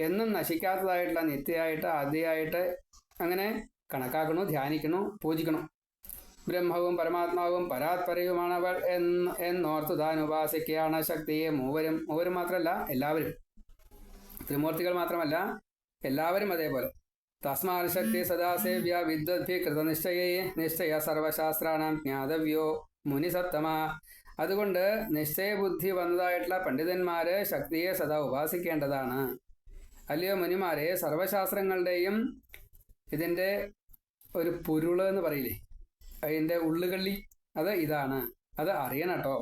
എന്നും നശിക്കാത്തതായിട്ടുള്ള നിത്യമായിട്ട് ആദ്യമായിട്ട് അങ്ങനെ കണക്കാക്കണു, ധ്യാനിക്കണു, പൂജിക്കണു. ബ്രഹ്മവും പരമാത്മാവും പരാത്പരയുമാണവൾ എന്നോർത്തു താൻ ഉപാസിക്കുകയാണ് ശക്തിയെ. മൂവരും മാത്രമല്ല, എല്ലാവരും. ത്രിമൂർത്തികൾ മാത്രമല്ല, എല്ലാവരും അതേപോലെ. തസ്മാത് ശക്തി സദാസേവ്യ വിദ്വദ്ഭി കൃതനിശ്ചയ സർവശാസ്ത്രാണാം ജ്ഞാതവ്യോ മുനിസത്തമ. അതുകൊണ്ട് നിശ്ചയബുദ്ധി വന്നതായിട്ടുള്ള പണ്ഡിതന്മാര് ശക്തിയെ സദാ ഉപാസിക്കേണ്ടതാണ്. അല്ലയോ മുനിമാരെ, സർവശാസ്ത്രങ്ങളുടെയും ഇതിൻ്റെ ഒരു പൊരുള് എന്ന് പറയില്ലേ, അതിൻ്റെ ഉള്ളുകള്ളി അത് ഇതാണ്. അത് അറിയണം കേട്ടോ.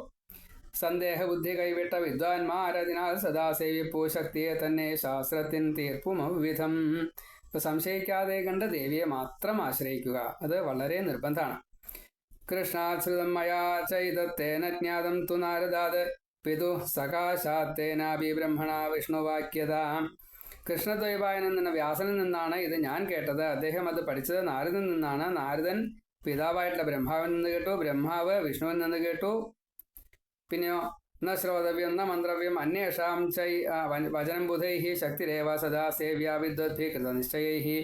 സന്ദേഹബുദ്ധി കൈവിട്ട വിദ്വാൻമാരതിനാൽ സദാ സേവിപ്പൂ ശക്തിയെ തന്നെ ശാസ്ത്രത്തിൻ തീർപ്പും വിധം. സംശയിക്കാതെ കണ്ട് ദേവിയെ മാത്രം ആശ്രയിക്കുക. അത് വളരെ നിർബന്ധമാണ്. കൃഷ്ണാശ്രിതം മയാ ചൈതത്തേന ജ്ഞാതം തു നാരദാത് പിതു സകാശാത്തേനാഭി ബ്രഹ്മണ വിഷ്ണുവാക്യത. കൃഷ്ണദ്വൈപായനിൽ നിന്ന്, വ്യാസനിൽ നിന്നാണ് ഇത് ഞാൻ കേട്ടത്. അദ്ദേഹം അത് പഠിച്ചത് നാരദനിൽ നിന്നാണ്. നാരദൻ പിതാവായിട്ടുള്ള ബ്രഹ്മാവിൽ നിന്ന് കേട്ടു, ബ്രഹ്മാവ് വിഷ്ണുവിൽ നിന്ന് കേട്ടു. പിന്നെയോ ന ശ്രോതവ്യം ന മന്ത്രവ്യം അന്വേഷാം ചൈ വചനം ബുധൈഹി ശക്തിരേവ സദാ സേവ്യ വിദ്വദ്ഭി കൃതനിശ്ചയൈഹി.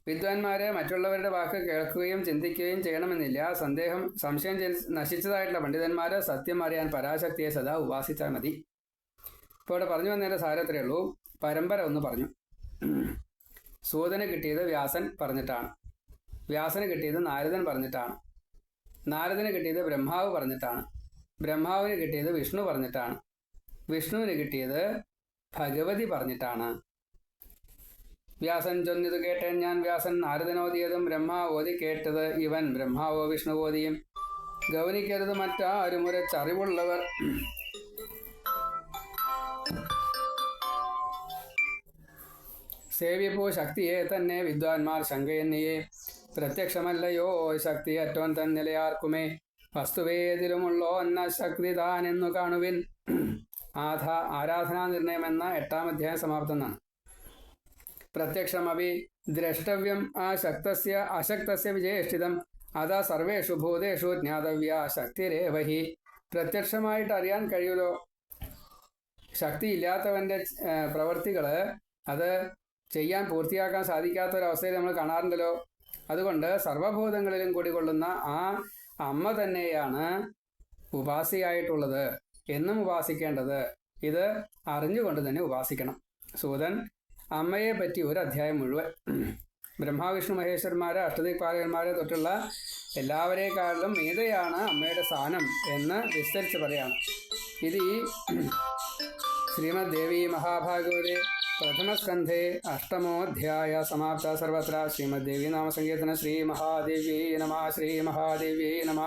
വിദ്വാൻമാരെ മറ്റുള്ളവരുടെ വാക്ക് കേൾക്കുകയും ചിന്തിക്കുകയും ചെയ്യണമെന്നില്ല. സംശയം നശിച്ചതായിട്ടുള്ള പണ്ഡിതന്മാര് സത്യം അറിയാൻ പരാശക്തിയെ സദാ ഉപാസിച്ചാൽ മതി. ഇപ്പോൾ ഇവിടെ പറഞ്ഞു വന്നതിൻ്റെ സാരത്രേ ഉള്ളൂ. പരമ്പര ഒന്ന് പറഞ്ഞു. സൂതന് കിട്ടിയത് വ്യാസൻ പറഞ്ഞിട്ടാണ്, വ്യാസന് കിട്ടിയത് നാരദൻ പറഞ്ഞിട്ടാണ്, നാരദന് കിട്ടിയത് ബ്രഹ്മാവ് പറഞ്ഞിട്ടാണ്, ബ്രഹ്മാവിന് കിട്ടിയത് വിഷ്ണു പറഞ്ഞിട്ടാണ്, വിഷ്ണുവിന് കിട്ടിയത് ഭഗവതി പറഞ്ഞിട്ടാണ്. വ്യാസൻ ചൊന്നിത് കേട്ടേൻ ഞാൻ വ്യാസൻ നാരദനോദിയതും ബ്രഹ്മാവോതി കേട്ടത് ഇവൻ ബ്രഹ്മാവോ വിഷ്ണുവോദിയും. ഗൗനിക്കരുത് മറ്റാരും ഉരച്ചറിവുള്ളവർ സേവിപ്പോ ശക്തിയെ തന്നെ വിദ്വാൻമാർ ശങ്കയെന്നിയെ. പ്രത്യക്ഷമല്ലയോ ശക്തി അറ്റോൻ തന്നിലയാർക്കുമേ. വസ്തുവേദിലുമുള്ളോ എന്ന ശക്തി താനെന്നു കാണുവിൻ. ആരാധനാ നിർണയം എന്ന 8ാം അധ്യായം സമാപ്തമാണ്. പ്രത്യക്ഷമപി ദ്രഷ്ടവ്യം അശക്തസ്യ വിജയേഷ്ഠിതം അതാ സർവേഷു ഭൂതേഷു ജ്ഞാതവ്യ ശക്തിരേവഹി. പ്രത്യക്ഷമായിട്ട് അറിയാൻ കഴിയുമല്ലോ ശക്തി ഇല്ലാത്തവൻ്റെ പ്രവൃത്തികൾ, അത് ചെയ്യാൻ പൂർത്തിയാക്കാൻ സാധിക്കാത്തൊരവസ്ഥയിൽ നമ്മൾ കാണാറുണ്ടല്ലോ. അതുകൊണ്ട് സർവഭൂതങ്ങളിലും കൂടികൊള്ളുന്ന ആ അമ്മ തന്നെയാണ് ഉപാസിയായിട്ടുള്ളത്, എന്നും ഉപാസിക്കേണ്ടത്. ഇത് അറിഞ്ഞുകൊണ്ട് തന്നെ ഉപാസിക്കണം. സൂതൻ അമ്മയെ പറ്റി ഒരു അധ്യായം മുഴുവൻ ബ്രഹ്മാവിഷ്ണു മഹേശ്വരന്മാരെ അഷ്ടദിക്പാലകന്മാരെ തൊട്ടുള്ള എല്ലാവരെക്കാളിലും മീതയാണ് അമ്മയുടെ സ്ഥാനം എന്ന് വിസ്തരിച്ച് പറയാണ്. ഇത് ഈ ശ്രീമദ് ദേവി മഹാഭാഗവതേ പ്രഥമസ്കന്ധേ 8മോധ്യായ സമാപ്ത. സർവത്ര ശ്രീമദ്ദേവി നാമസങ്കീർത്തന. ശ്രീ മഹാദേവ്യൈ നമഃ. ശ്രീ മഹാദേവ്യൈ നമഃ.